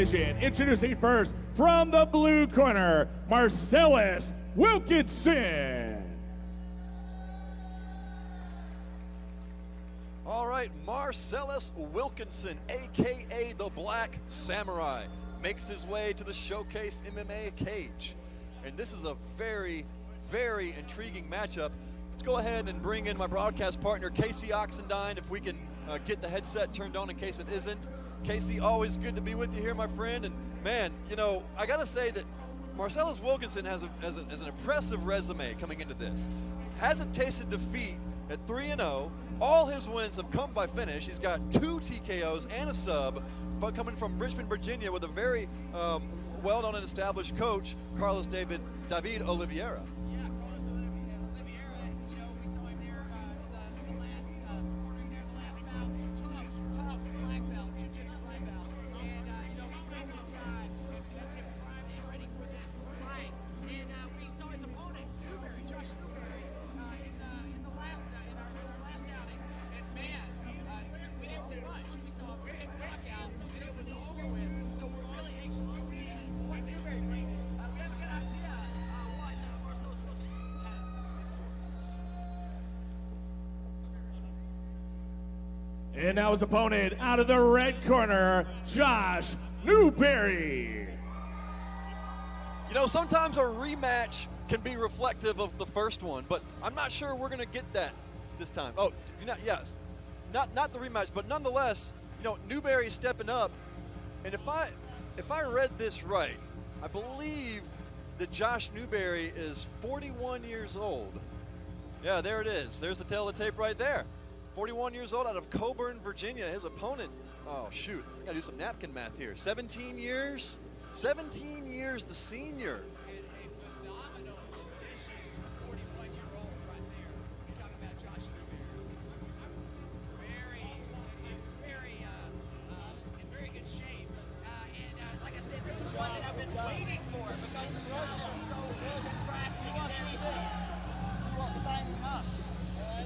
division. Introducing first from the blue corner, Marcelus Wilkinson. All right, Marcelus Wilkinson, AKA the Black Samurai, makes his way to the Showcase MMA cage. And this is a very, very intriguing matchup. Let's go ahead and bring in my broadcast partner, Casey Oxendine, if we can get the headset turned on in case it isn't. Casey, always good to be with you here, my friend. And man, you know, I gotta say that Marcelus Wilkinson has an impressive resume coming into this. Hasn't tasted defeat at 3-0. All his wins have come by finish. He's got 2 TKOs and a sub, but coming from Richmond, Virginia, with a very well-known and established coach, Carlos David Oliveira. Yeah, Carlos Oliveira, you know, we saw him there in the last quarter there, the last bout. Tough black belt, jiu-jitsu black belt. And, you know, he brings his guy, has him primed and ready for this fight. And we saw his opponent, Josh Newberry, in our last outing. And man, we didn't see much. We saw a big knockout, and it was over with. So we're really anxious to see what Newberry brings. We have a good idea what Marcelus Wilkinson has in store. And now his opponent out of the red corner, Josh Newberry. You know, sometimes a rematch can be reflective of the first one, but I'm not sure we're going to get that this time. Oh, yes. Not the rematch, but nonetheless, you know, Newberry's stepping up. And if I read this right, I believe that Josh Newberry is 41 years old. Yeah, there it is. There's the tail of the tape right there. 41 years old, out of Coburn, Virginia. His opponent, oh shoot, I gotta do some napkin math here. 17 years? 17 years the senior. And a phenomenal addition, 41-year-old right there. You're talking about Josh Newberry. In very good shape. And like I said, this is one that I've been waiting for because the styles are so contrasting and different. He was standing up, all right?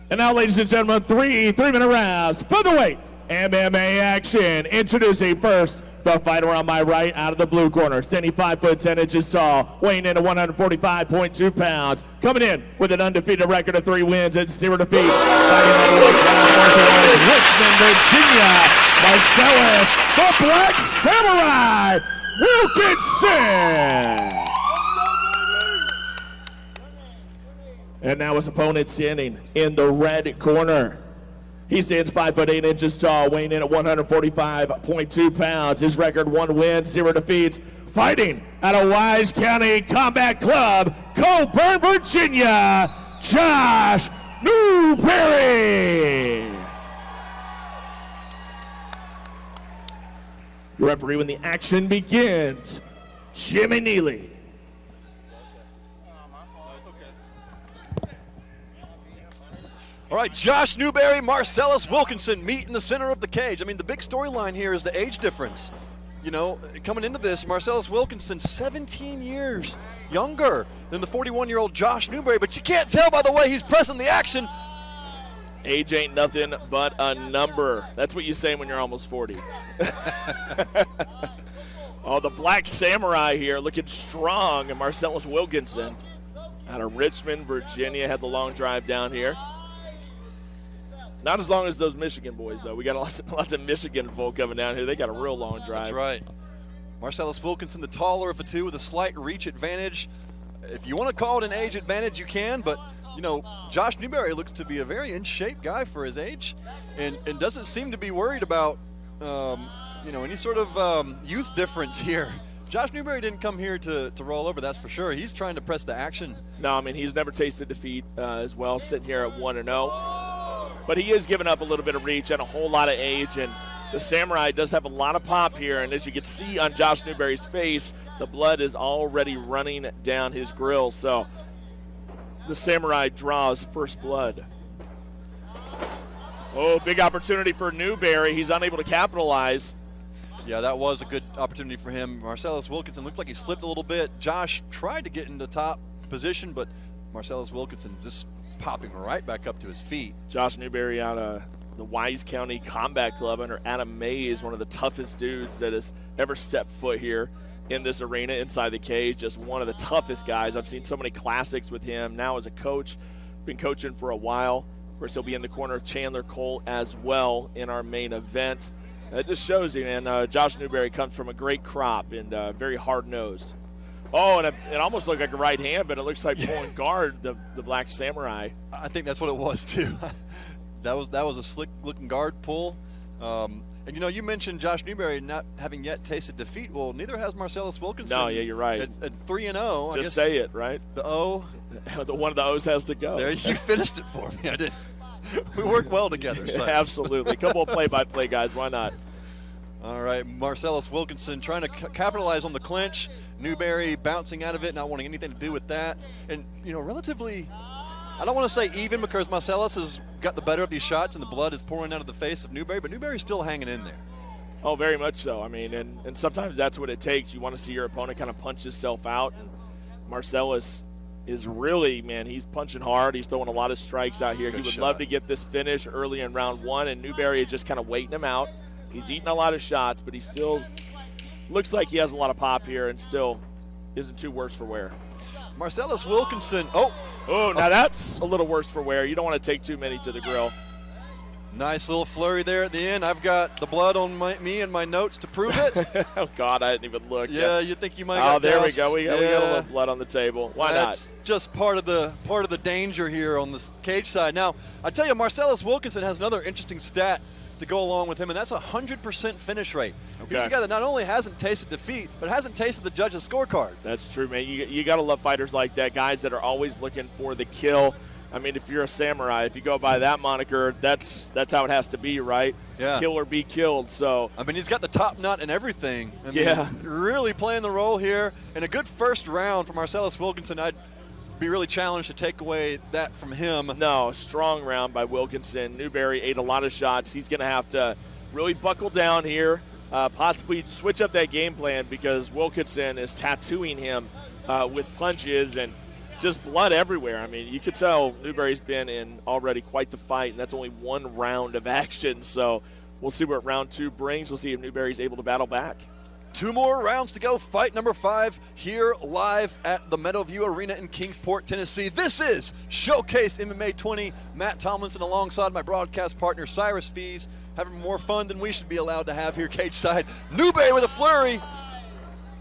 And now, ladies and gentlemen, three-minute rounds, featherweight MMA action. Introducing first the fighter on my right, out of the blue corner, standing 5 foot 10 inches tall, weighing in at 145.2 pounds, coming in with an undefeated record of 3 wins and 0 defeats. Fighting out of Richmond, Virginia, Marcelus the Black Samurai Wilkinson. And now his opponent standing in the red corner. He stands 5 foot 8 inches tall, weighing in at 145.2 pounds. His record 1 win, 0 defeats. Fighting out of Wise County Combat Club, Coburn, Virginia, Josh Newberry. Your referee when the action begins, Jimmy Neely. All right, Josh Newberry, Marcelus Wilkinson meet in the center of the cage. I mean, the big storyline here is the age difference. You know, coming into this, Marcelus Wilkinson, 17 years younger than the 41-year-old Josh Newberry, but you can't tell by the way he's pressing the action. Age ain't nothing but a number. That's what you say when you're almost 40. Oh, the Black Samurai here looking strong, and Marcelus Wilkinson out of Richmond, Virginia, had the long drive down here. Not as long as those Michigan boys, though. We got lots of Michigan folk coming down here. They got a real long drive. That's right. Marcelus Wilkinson, the taller of the two, with a slight reach advantage. If you want to call it an age advantage, you can, but, you know, Josh Newberry looks to be a very in-shape guy for his age and doesn't seem to be worried about, you know, any sort of youth difference here. Josh Newberry didn't come here to roll over, that's for sure. He's trying to press the action. No, I mean, he's never tasted defeat as well, sitting here at 1-0. But he is giving up a little bit of reach and a whole lot of age, and the Samurai does have a lot of pop here, and as you can see on Josh Newberry's face, the blood is already running down his grill, so the Samurai draws first blood. Oh, big opportunity for Newberry. He's unable to capitalize. Yeah, that was a good opportunity for him. Marcelus Wilkinson looked like he slipped a little bit. Josh tried to get into top position, but Marcelus Wilkinson just popping right back up to his feet. Josh Newberry out of the Wise County Combat Club under Adam Mays, one of the toughest dudes that has ever stepped foot here in this arena inside the cage. Just one of the toughest guys. I've seen so many classics with him. Now as a coach, been coaching for a while. Of course, he'll be in the corner of Chandler Cole as well in our main event. That just shows you, man, Josh Newberry comes from a great crop and very hard-nosed. Oh, and it almost looked like a right hand, but it looks like pulling guard, the Black Samurai. I think that's what it was, too. That was a slick-looking guard pull. And, you mentioned Josh Newberry not having yet tasted defeat. Well, neither has Marcelus Wilkinson. No, yeah, you're right. At 3-0. Just say it, right? The O. One of the O's has to go. There, you finished it for me. I did. We work well together. So. Absolutely. Couple of play-by-play guys. Why not? All right, Marcelus Wilkinson trying to capitalize on the clinch. Newberry bouncing out of it, not wanting anything to do with that. And, relatively, I don't want to say even because Marcelus has got the better of these shots and the blood is pouring out of the face of Newberry, but Newberry's still hanging in there. Oh, very much so. I mean, and sometimes that's what it takes. You want to see your opponent kind of punch himself out. And Marcelus is really, man, he's punching hard. He's throwing a lot of strikes out here. He would love to get this finish early in round one, and Newberry is just kind of waiting him out. He's eating a lot of shots, but he still looks like he has a lot of pop here and still isn't too worse for wear. Marcelus Wilkinson. Oh, now that's a little worse for wear. You don't want to take too many to the grill. Nice little flurry there at the end. I've got the blood on me and my notes to prove it. Oh, God, I didn't even look. Yeah, you think you might Oh, got there doused. we go. We got a little blood on the table. Why That's not? just part of the danger here on this cage side. Now, I tell you, Marcelus Wilkinson has another interesting stat to go along with him, and that's 100% finish rate. Okay. He's a guy that not only hasn't tasted defeat, but hasn't tasted the judge's scorecard. That's true, man. You got to love fighters like that, guys that are always looking for the kill. I mean, if you're a samurai, if you go by that moniker, that's how it has to be, right? Yeah. Kill or be killed. So I mean, he's got the top knot and everything. I mean, Yeah. really playing the role here. And a good first round for Marcelus Wilkinson. I'd be really challenged to take away that from him. No, strong round by Wilkinson. Newberry ate a lot of shots. He's going to have to really buckle down here, possibly switch up that game plan because Wilkinson is tattooing him with punches and just blood everywhere. I mean, you could tell Newberry's been in already quite the fight, and that's only one round of action. So we'll see what round two brings. We'll see if Newberry's able to battle back. 2 more rounds to go. Fight number 5 here live at the Meadowview Arena in Kingsport, Tennessee. This is Showcase MMA 20. Matt Tomlinson alongside my broadcast partner Cyrus Fees, having more fun than we should be allowed to have here cage side. Newberry with a flurry,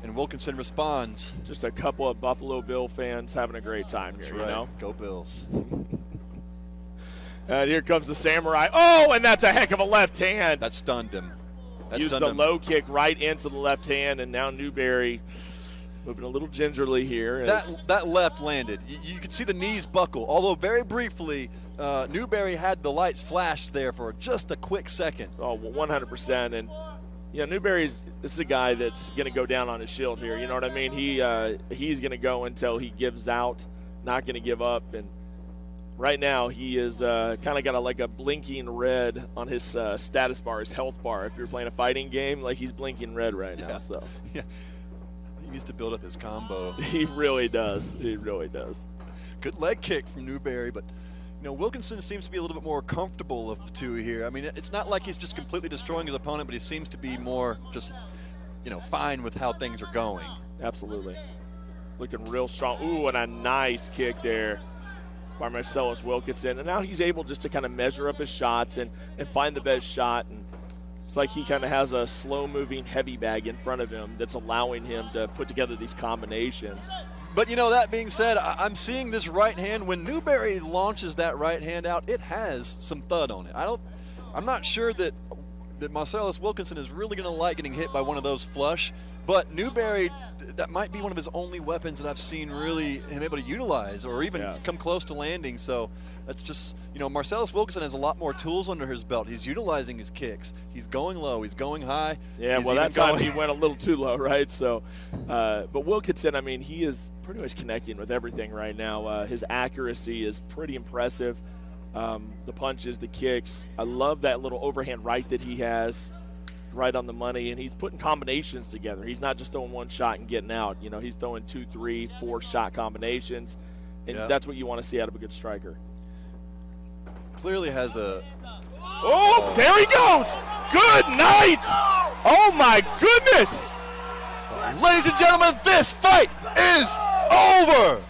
and Wilkinson responds. Just a couple of Buffalo Bill fans having a great time here, That's you right. know? Go Bills. And here comes the Samurai. Oh, and that's a heck of a left hand. That stunned him. Used the low kick right into the left hand, and now Newberry moving a little gingerly here. That left landed. You could see the knees buckle, although very briefly, Newberry had the lights flashed there for just a quick second. Oh, well, 100%. And, Newberry's this is a guy that's going to go down on his shield here. You know what I mean? He's going to go until he gives out, not going to give up. And right now, he is kind of got a blinking red on his status bar, his health bar. If you're playing a fighting game, he's blinking red right now. So Yeah. He needs to build up his combo. he really does. He really does. Good leg kick from Newberry, but Wilkinson seems to be a little bit more comfortable of the two here. I mean, it's not like he's just completely destroying his opponent, but he seems to be more just, fine with how things are going. Absolutely. Looking real strong. Ooh, and a nice kick there by Marcelus Wilkinson. And now he's able just to kind of measure up his shots and find the best shot. And it's like he kind of has a slow-moving heavy bag in front of him that's allowing him to put together these combinations. But, that being said, I'm seeing this right hand. When Newberry launches that right hand out, it has some thud on it. I'm not sure that Marcelus Wilkinson is really going to like getting hit by one of those flush. But Newberry, that might be one of his only weapons that I've seen really him able to utilize or even come close to landing. So that's just, Marcelus Wilkinson has a lot more tools under his belt. He's utilizing his kicks. He's going low. He's going high. Yeah, well, that time he went a little too low, right? So, but Wilkinson, I mean, he is pretty much connecting with everything right now. His accuracy is pretty impressive. The punches, the kicks. I love that little overhand right that he has. Right on the money, and he's putting combinations together. He's not just throwing one shot and getting out. He's throwing 2, 3, 4 shot combinations, and that's what you want to see out of a good striker. clearly has a. Oh, there he goes. Good night. Oh, my goodness. Ladies and gentlemen, this fight is over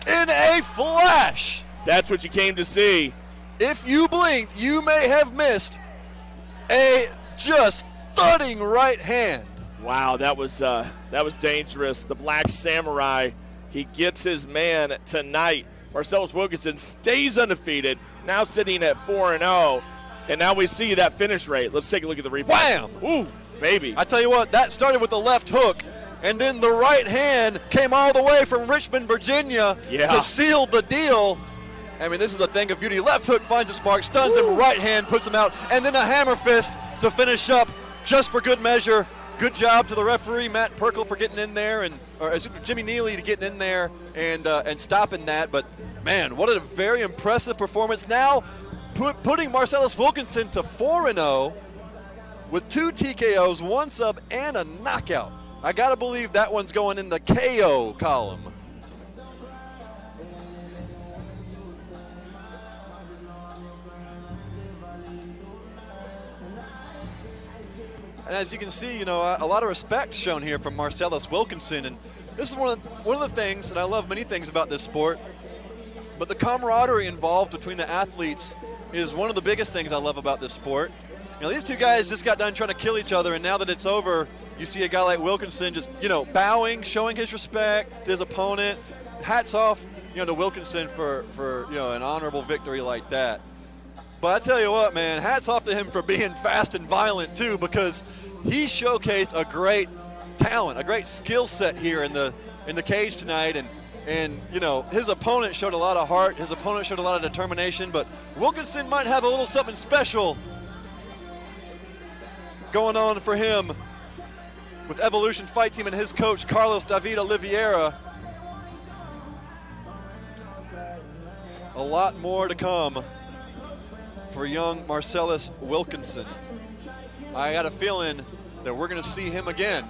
in a flash. That's what you came to see. If you blinked, you may have missed a just thudding right hand. Wow, that was dangerous. The Black Samurai, he gets his man tonight. Marcelus Wilkinson stays undefeated, now sitting at 4-0. And now we see that finish rate. Let's take a look at the replay. Wham! Ooh, baby. I tell you what, that started with the left hook, and then the right hand came all the way from Richmond, Virginia to seal the deal. I mean, this is a thing of beauty. Left hook finds his mark, stuns him, right hand puts him out, and then a hammer fist to finish up just for good measure. Good job to the referee, Matt Perkle, for getting in there, or Jimmy Neely to getting in there and stopping that. But, man, what a very impressive performance. Now putting Marcelus Wilkinson to 4-0 with 2 TKOs, 1 sub, and a knockout. I got to believe that one's going in the KO column. And as you can see, you know, a lot of respect shown here from Marcelus Wilkinson. And this is one of the things, and I love many things about this sport, but the camaraderie involved between the athletes is one of the biggest things I love about this sport. You know, these two guys just got done trying to kill each other, and now that it's over, you see a guy like Wilkinson just, you know, bowing, showing his respect to his opponent. Hats off, you know, to Wilkinson for you know, an honorable victory like that. But I tell you what, man, hats off to him for being fast and violent too, because he showcased a great talent, a great skill set here in the cage tonight, and you know, his opponent showed a lot of heart, his opponent showed a lot of determination, but Wilkinson might have a little something special going on for him with Evolution Fight Team and his coach Carlos David Oliveira. A lot more to come for young Marcelus Wilkinson. I got a feeling that we're going to see him again